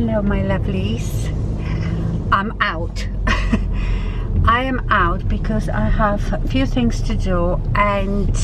Hello my lovelies, I'm out. I am out because I have a few things to do, and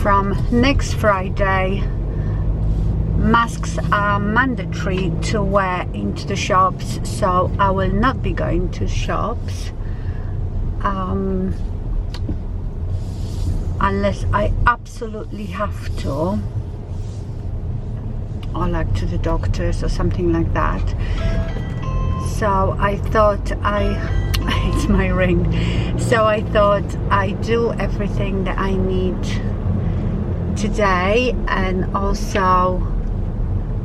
from next Friday masks are mandatory to wear into the shops, so I will not be going to shops unless I absolutely have to, or like to the doctors or something like that. So I thought it's my ring, so I thought I do everything that I need today, and also,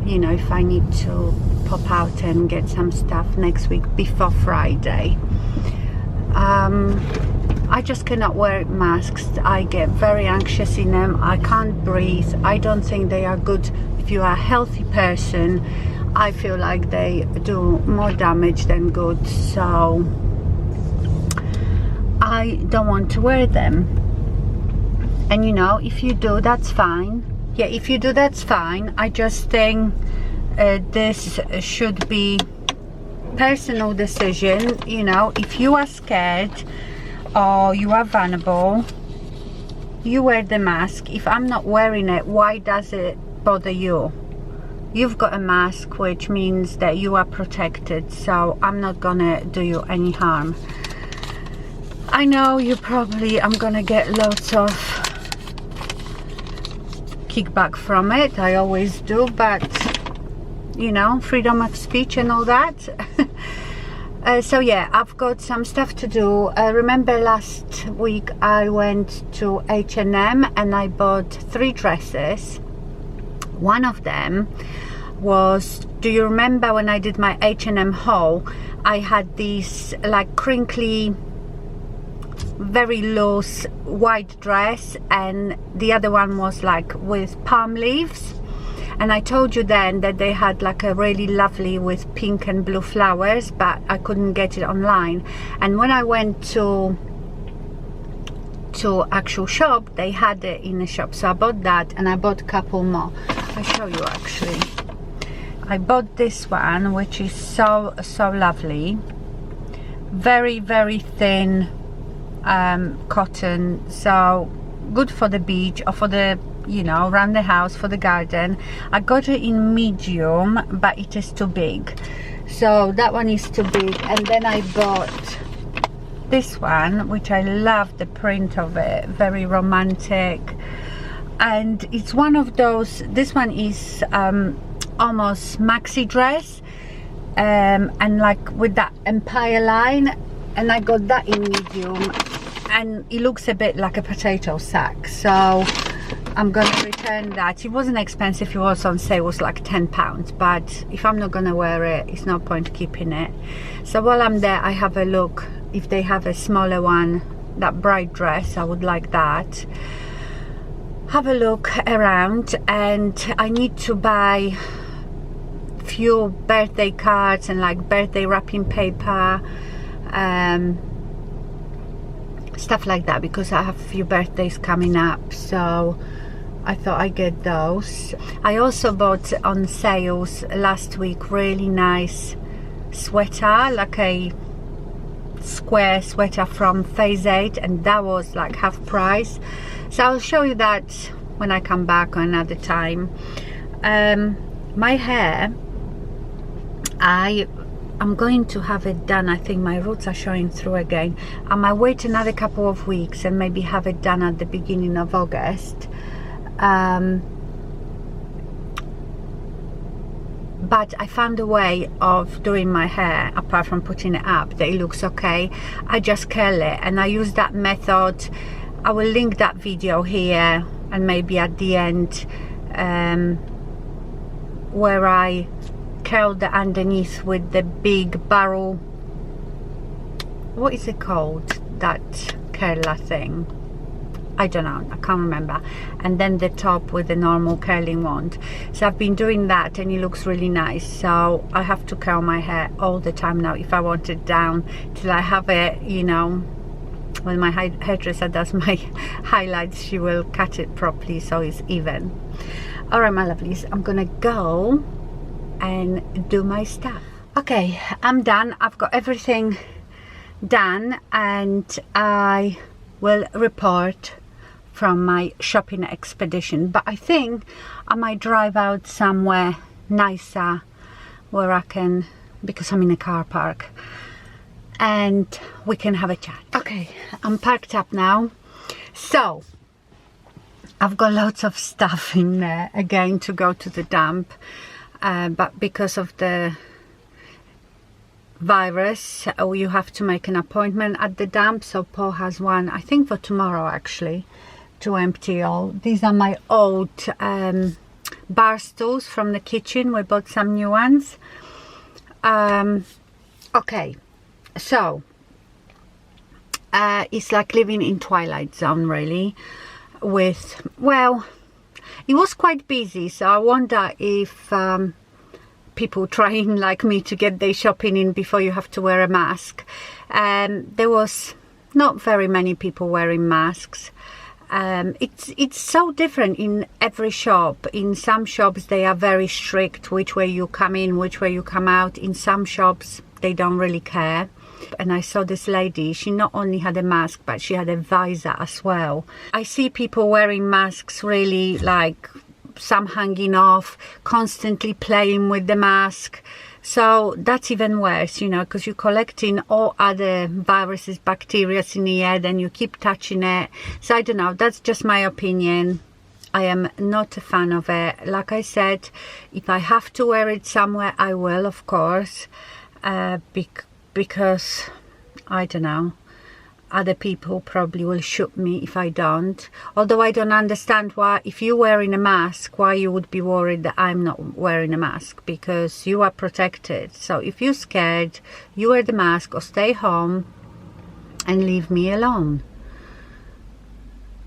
you know, if I need to pop out and get some stuff next week before Friday. I just cannot wear masks. I get very anxious in them. I can't breathe. I don't think they are good if you are a healthy person. I feel like they do more damage than good, so I don't want to wear them. And you know, if you do, that's fine. Yeah, if you do, that's fine. I just think this should be personal decision. You know, if you are scared or you are vulnerable, you wear the mask. If I'm not wearing it, why does it bother you? You've got a mask, which means that you are protected, so I'm not gonna do you any harm. I know you probably, I'm gonna get lots of kickback from it. I always do, but you know, freedom of speech and all that. So yeah, I've got some stuff to do. Remember last week I went to H&M and I bought 3 dresses. One of them was, do you remember when I did my H&M haul, I had these like crinkly, very loose white dress, and the other one was like with palm leaves. And I told you then that they had like a really lovely with pink and blue flowers, but I couldn't get it online. And when I went to actual shop, they had it in the shop, so I bought that, and I bought a couple more. I'll show you actually. I bought this one, which is so lovely, very thin cotton, so good for the beach or for the, you know, around the house, for the garden. I got it in medium, but it is too big, so that one is too big. And then I bought this one, which I love the print of it, very romantic, and it's one of those, this one is almost maxi dress, and like with that empire line, and I got that in medium, and it looks a bit like a potato sack, so I'm gonna return that. It wasn't expensive, it was on sale, it was like £10, but if I'm not gonna wear it, it's no point keeping it. So while I'm there, I have a look if they have a smaller one, that bright dress, I would like that. Have a look around, and I need to buy few birthday cards and like birthday wrapping paper, stuff like that, because I have a few birthdays coming up, so I thought I'd get those. I also bought on sales last week really nice sweater, like a square sweater from Phase 8, and that was like half price, so I'll show you that when I come back another time. My hair, I'm going to have it done. I think my roots are showing through again. I might wait another couple of weeks and maybe have it done at the beginning of August. But I found a way of doing my hair, apart from putting it up, that it looks okay. I just curl it, and I use that method. I will link that video here, and maybe at the end, where I curl the underneath with the big barrel, what is it called, that curler thing? I don't know, I can't remember. And then the top with the normal curling wand. So I've been doing that, and it looks really nice. So I have to curl my hair all the time now if I want it down, till I have it, you know, when my hairdresser does my highlights, she will cut it properly so it's even. All right, my lovelies, I'm gonna go and do my stuff. Okay, I'm done. I've got everything done, and I will report from my shopping expedition. But I think I might drive out somewhere nicer where I can, because I'm in a car park, and we can have a chat. Okay, I'm parked up now. So I've got lots of stuff in there again to go to the dump, but because of the virus, you have to make an appointment at the dump. So Paul has one, I think for tomorrow actually, to empty all. These are my old bar stools from the kitchen. We bought some new ones. Okay, so it's like living in Twilight Zone really, with, well, it was quite busy, so I wonder if people trying like me to get their shopping in before you have to wear a mask. There was not very many people wearing masks. It's so different in every shop. In some shops they are very strict, which way you come in, which way you come out. In some shops they don't really care. And I saw this lady, she not only had a mask but she had a visor as well. I see people wearing masks really, like some hanging off, constantly playing with the mask. So that's even worse, you know, because you're collecting all other viruses, bacteria in the air, then you keep touching it. So I don't know, that's just my opinion. I am not a fan of it. Like I said, if I have to wear it somewhere, I will, of course, because I don't know, other people probably will shoot me if I don't. Although I don't understand why, if you're wearing a mask, why you would be worried that I'm not wearing a mask, because you are protected. So if you're scared, you wear the mask or stay home and leave me alone.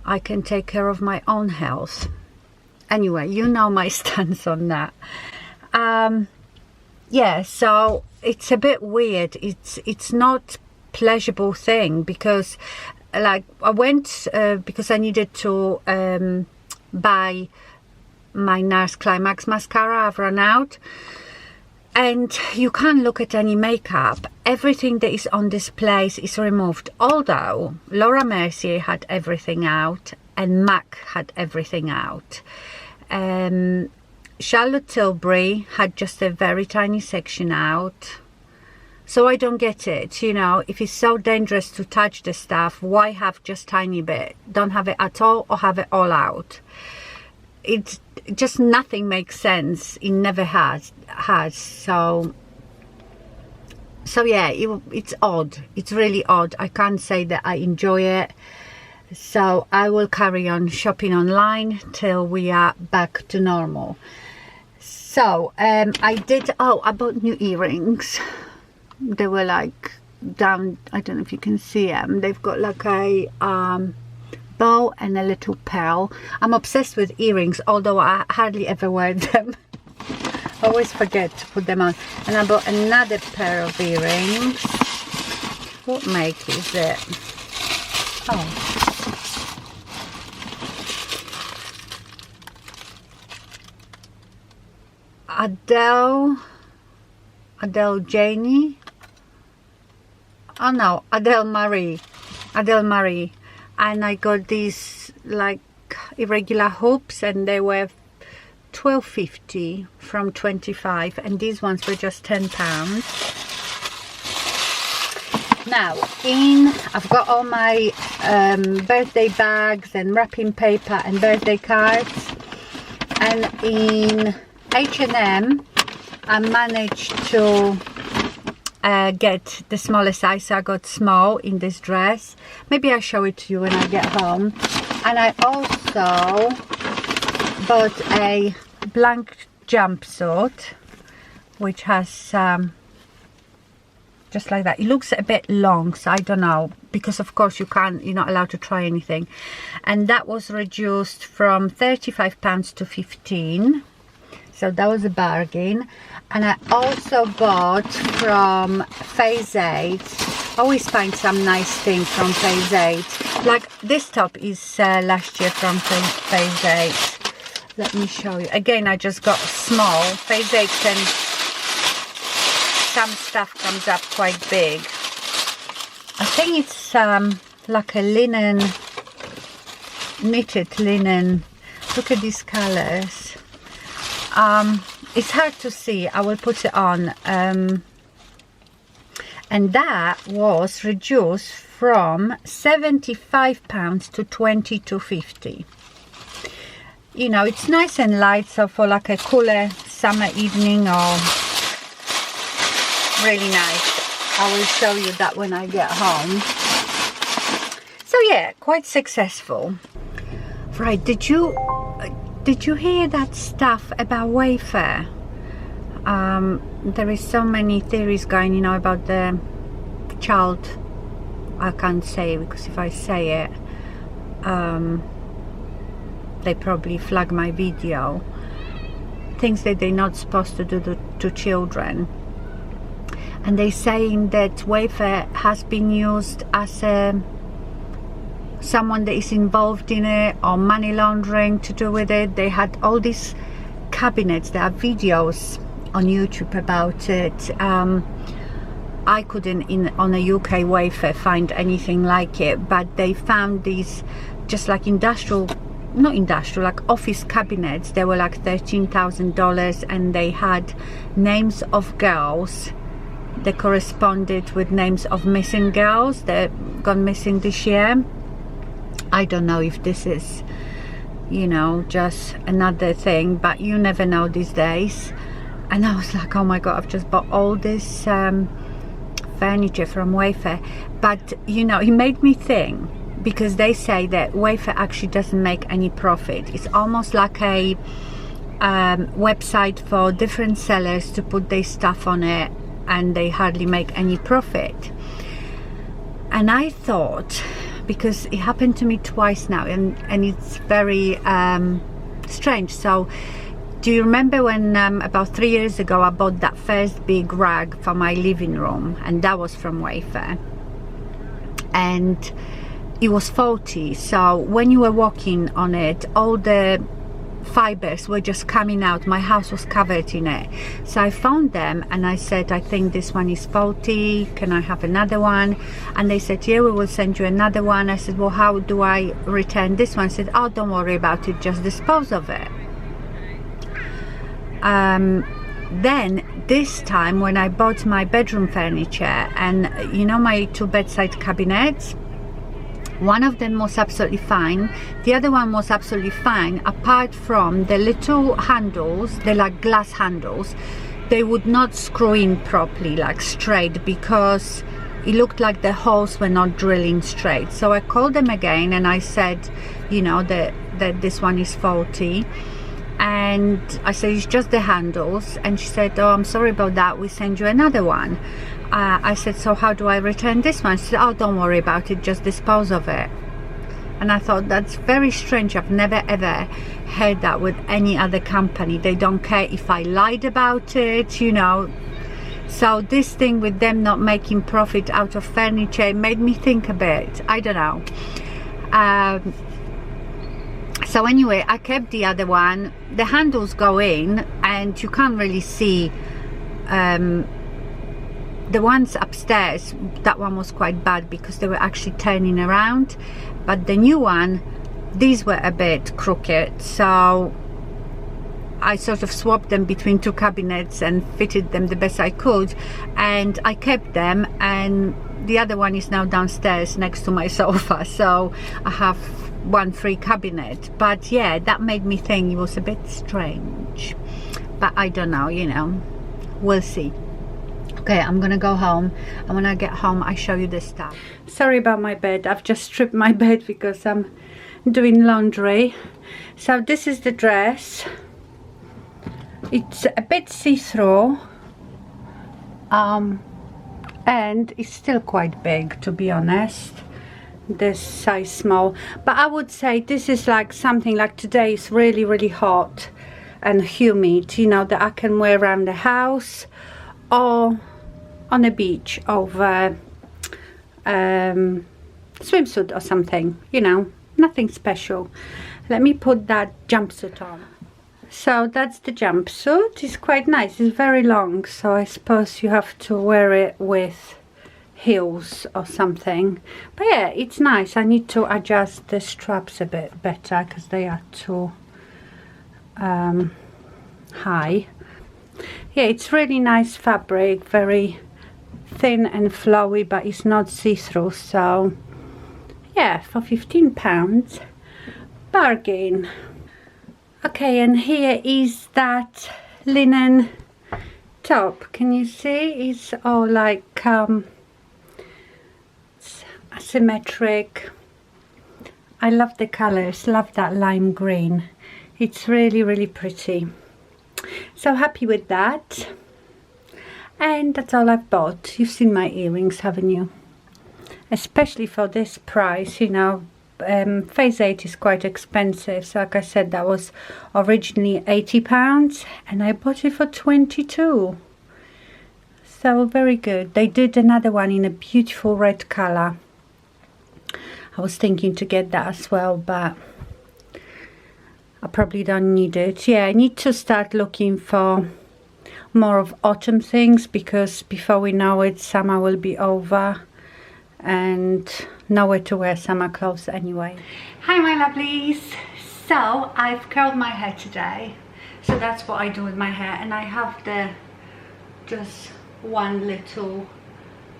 I can take care of my own health. Anyway, you know my stance on that. Yeah, so it's a bit weird. It's not pleasurable thing, because like I went because I needed to buy my NARS Climax mascara. I've run out, and you can't look at any makeup. Everything that is on display is removed, although Laura Mercier had everything out and MAC had everything out. Charlotte Tilbury had just a very tiny section out. So I don't get it, you know, if it's so dangerous to touch the stuff, why have just tiny bit? Don't have it at all or have it all out. It's just, nothing makes sense. It never has. So yeah, it's odd. It's really odd. I can't say that I enjoy it. So I will carry on shopping online till we are back to normal. So I bought new earrings. They were like down, I don't know if you can see them. They've got like a bow and a little pearl. I'm obsessed with earrings, although I hardly ever wear them. I always forget to put them on. And I bought another pair of earrings. What make is it? Oh, Adele Janie. Oh no, Adele Marie, and I got these like irregular hoops, and they were $12.50 from $25, and these ones were just £10. Now I've got all my birthday bags and wrapping paper and birthday cards, and in H&M I managed to get the smallest size, so I got small in this dress. Maybe I'll show it to you when I get home. And I also bought a blank jumpsuit, which has just like that. It looks a bit long, so I don't know, because of course you're not allowed to try anything. And that was reduced from £35 to $15. So that was a bargain. And I also bought from Phase 8. I always find some nice things from Phase 8. Like this top is last year from Phase 8. Let me show you. Again, I just got small. Phase 8 and some stuff comes up quite big. I think it's like a linen, knitted linen. Look at these colors. It's hard to see. I will put it on. And that was reduced from £75 to £22.50. You know, it's nice and light, so for like a cooler summer evening, or really nice. I will show you that when I get home. So yeah, quite successful. Right, did you hear that stuff about Wafer? There is so many theories going, you know, about the child. I can't say it, because if I say it, they probably flag my video. Things that they're not supposed to do to children. And they're saying that Wafer has been used as someone that is involved in it, or money laundering to do with it. They had all these cabinets. There are videos on YouTube about it. I couldn't on a UK Wafer find anything like it, but they found these just like not industrial, like office cabinets. They were like $13,000, and they had names of girls that corresponded with names of missing girls that gone missing this year. I don't know if this is, you know, just another thing, but you never know these days. And I was like, oh my god, I've just bought all this furniture from Wafer. But you know, it made me think, because they say that Wafer actually doesn't make any profit. It's almost like a website for different sellers to put their stuff on it, and they hardly make any profit. And I thought, because it happened to me twice now, and it's very strange. So do you remember when about 3 years ago I bought that first big rug for my living room, and that was from Wafer, and it was faulty. So when you were walking on it, all the fibers were just coming out. My house was covered in it. So I found them and I said, I think this one is faulty, can I have another one? And they said, yeah, we will send you another one. I said, well, how do I return this one? I said, oh, don't worry about it, just dispose of it. Then this time when I bought my bedroom furniture, and you know, my two bedside cabinets, one of them was absolutely fine, the other one was absolutely fine, apart from the little handles. They're like glass handles. They would not screw in properly, like straight, because it looked like the holes were not drilling straight. So I called them again and I said, you know, that this one is faulty. And I said, it's just the handles. And she said, oh, I'm sorry about that, we send you another one. I said, so how do I return this one? She said, oh, don't worry about it, just dispose of it. And I thought, that's very strange. I've never ever heard that with any other company. They don't care if I lied about it, you know. So this thing with them not making profit out of furniture made me think a bit. I don't know. So anyway, I kept the other one. The handles go in and you can't really see. The ones upstairs, that one was quite bad because they were actually turning around. But the new one, these were a bit crooked. So I sort of swapped them between two cabinets and fitted them the best I could. And I kept them, and the other one is now downstairs next to my sofa. So I have one free cabinet. But yeah, that made me think it was a bit strange. But I don't know, you know, we'll see. Okay, I'm gonna go home, and when I get home I show you the stuff. Sorry about my bed, I've just stripped my bed because I'm doing laundry. So this is the dress. It's a bit see-through, and it's still quite big, to be honest. This size small, but I would say this is like something like today is really, really hot and humid, you know, that I can wear around the house or on the beach over swimsuit or something, you know, nothing special. Let me put that jumpsuit on. So that's the jumpsuit. It's quite nice. It's very long, so I suppose you have to wear it with heels or something. But yeah, it's nice. I need to adjust the straps a bit better because they are too high. Yeah, it's really nice fabric, very thin and flowy, but it's not see-through. So yeah, for £15, bargain. Okay, and here is that linen top. Can you see? It's all like it's asymmetric. I love the colors, love that lime green. It's really, really pretty. So happy with that. And that's all I've bought. You've seen my earrings, haven't you? Especially for this price, you know. Phase 8 is quite expensive, so like I said, that was originally £80 and I bought it for 22. So very good. They did another one in a beautiful red color. I was thinking to get that as well, but I probably don't need it. Yeah, I need to start looking for more of autumn things, because before we know it, summer will be over and nowhere to wear summer clothes anyway. Hi my lovelies. So I've curled my hair today, so that's what I do with my hair, and I have the just one little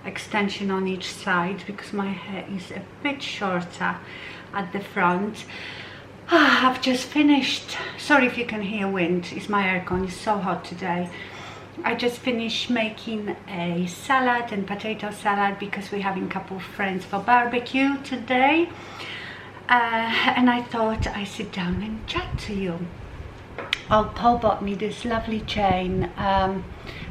extension on each side because my hair is a bit shorter at the front. I've just finished, sorry if you can hear wind, it's my aircon, it's so hot today. I just finished making a salad and potato salad because we're having a couple of friends for barbecue today, and I thought I'd sit down and chat to you. Oh, Paul bought me this lovely chain.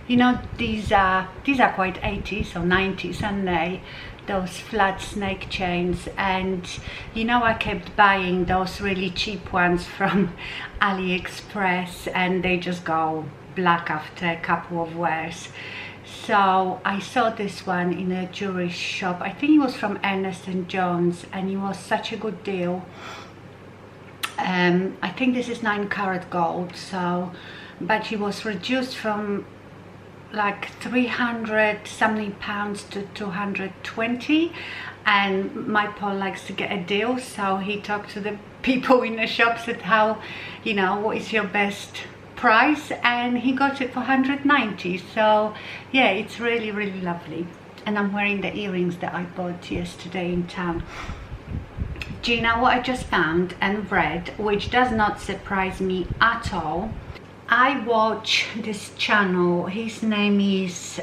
You know, these are quite 80s or 90s, aren't they? Those flat snake chains. And you know, I kept buying those really cheap ones from AliExpress and they just go black after a couple of wears. So I saw this one in a jewelry shop. I think it was from Ernest & Jones, and it was such a good deal. I think this is 9 karat gold, so, but it was reduced from like 300 something pounds to 220, and my Paul likes to get a deal, so he talked to the people in the shop, said how, you know, what is your best price, and he got it for 190. So yeah, it's really, really lovely. And I'm wearing the earrings that I bought yesterday in town. Do you know what I just found and read, which does not surprise me at all? I watch this channel, his name is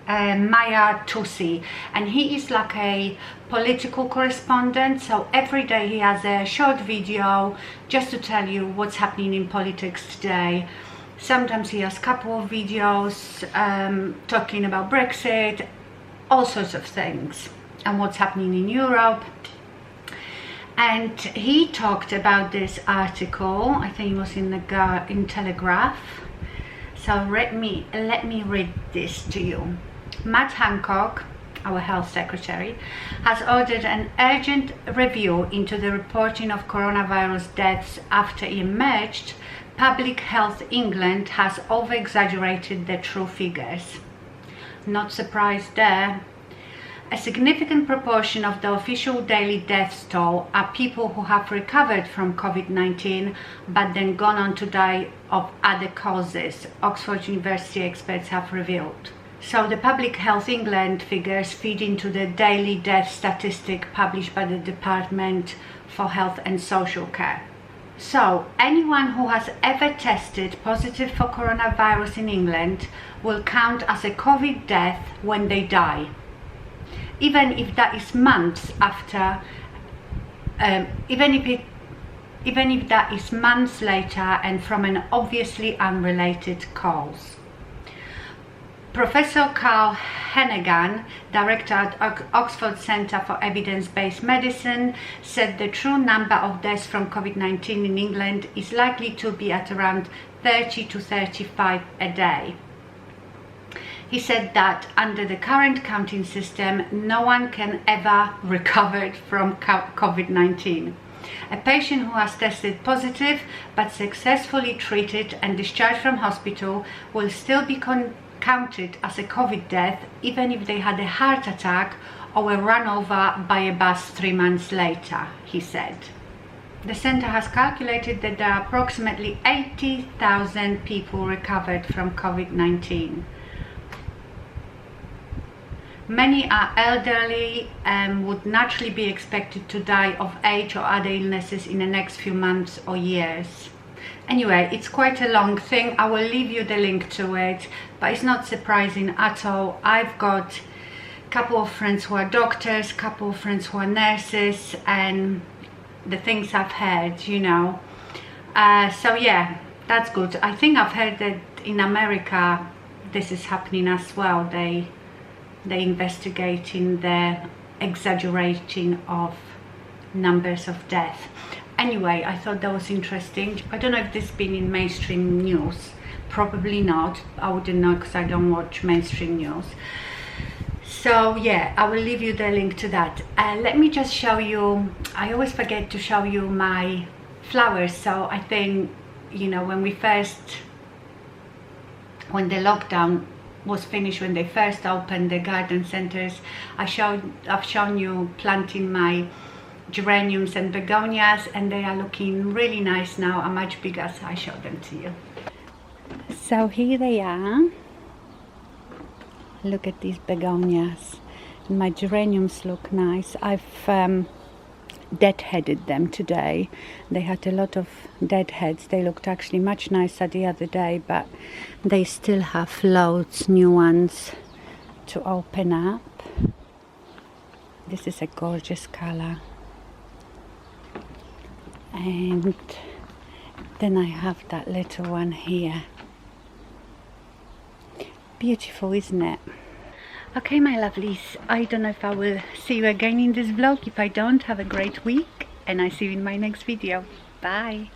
markII, and he is like a political correspondent, so every day he has a short video just to tell you what's happening in politics today. Sometimes he has a couple of videos talking about Brexit, all sorts of things, and what's happening in Europe. And he talked about this article, I think it was in Telegraph. So let me read this to you. Matt Hancock, our health secretary, has ordered an urgent review into the reporting of coronavirus deaths after it emerged Public Health England has over-exaggerated the true figures. Not surprised there. A significant proportion of the official daily death toll are people who have recovered from COVID-19 but then gone on to die of other causes, Oxford University experts have revealed. So the Public Health England figures feed into the daily death statistic published by the Department for Health and Social Care. So anyone who has ever tested positive for coronavirus in England will count as a COVID death when they die, even if that is months after, even if that is months later and from an obviously unrelated cause. Professor Carl Hennigan, director at Oxford Centre for Evidence-Based Medicine, said the true number of deaths from COVID-19 in England is likely to be at around 30 to 35 a day. He said that under the current counting system, no one can ever recover from COVID-19. A patient who has tested positive but successfully treated and discharged from hospital will still be counted as a COVID death even if they had a heart attack or were run over by a bus 3 months later, he said. The center has calculated that there are approximately 80,000 people recovered from COVID-19. Many are elderly and would naturally be expected to die of age or other illnesses in the next few months or years. Anyway, it's quite a long thing. I will leave you the link to it, but it's not surprising at all. I've got a couple of friends who are doctors, a couple of friends who are nurses, and the things I've heard, you know. So yeah, that's good. I think I've heard that in America this is happening as well. They're investigating the exaggerating of numbers of death. Anyway, I thought that was interesting. I don't know if this has been in mainstream news. Probably not. I wouldn't know because I don't watch mainstream news. So yeah, I will leave you the link to that. Let me just show you, I always forget to show you my flowers. So I think, you know, when the lockdown was finished, when they first opened the garden centers, I've shown you planting my geraniums and begonias, and they are looking really nice now, are much bigger, so I showed them to you. So here they are. Look at these begonias. My geraniums look nice. I've deadheaded them today. They had a lot of deadheads. They looked actually much nicer the other day, but they still have loads new ones to open up. This is a gorgeous color. And then I have that little one here. Beautiful, isn't it? Okay, my lovelies, I don't know if I will see you again in this vlog. If I don't, have a great week, and I see you in my next video. Bye.